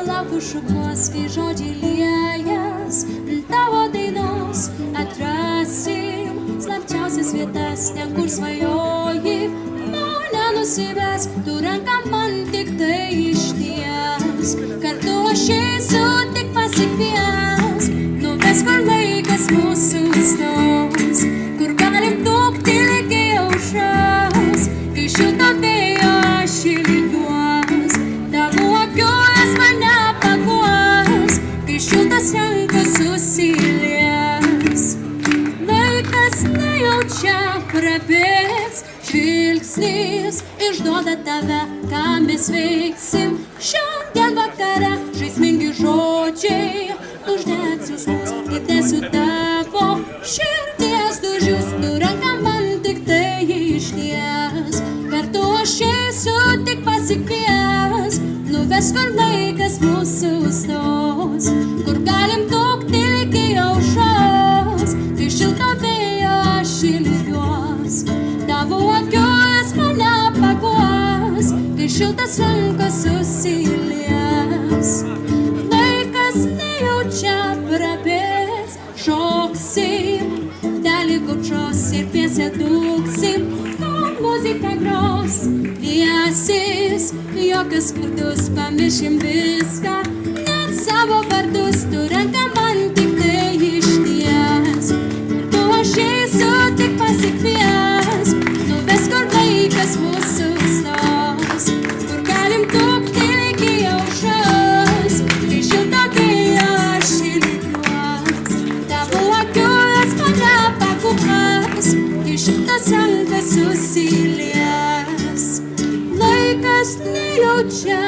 Laukiu šukos, kai žodžiai liejas, tavo dainos atrasim slapčiausias vietas, ten kur svajoji, mane nusives, tu ranką man tik tai išties, kartu aš eisiu tik pasikvies, nuves kur laikas mūsų stos, kur galim tūpti iki aušros, kai šilto vėjo aš ilgiuos, tavo akių mane paguos, kai šiltas rankos susilies. Laikas nejaučia prabėgs, žvilgsnis išduoda tave, ką mes veiksim. Šiandien vakare žaismingi žodžiai, uždegsiu mums, įdėsiu tavo širdies dužius, tu ranką man tik tai išties, kartu aš eisiu tik pasikvies, nuves kur laikas mūsų stos, kur galim tūpti iki aušros, kai šilto vėjo aš ilgiuos, tavo akius mane paguos, kai šiltas rankos susilies. Laikas nejaučia prabėgs, šoksim, dalį gaučos ir piesę dūksim, kol muzika gros, liesis, jokius skurdus, pamiršim viską, net savo vardus, tu ranką man tik tai išties, tu aš eisiu tik pasikvies, nuves kur laikas mūsų stos, kur galim tūpti iki aušros, kai šilto vėjo aš ilgiuos, tavo akius mane paguos, kai šiltas rankas susilies. Laikas nejaučia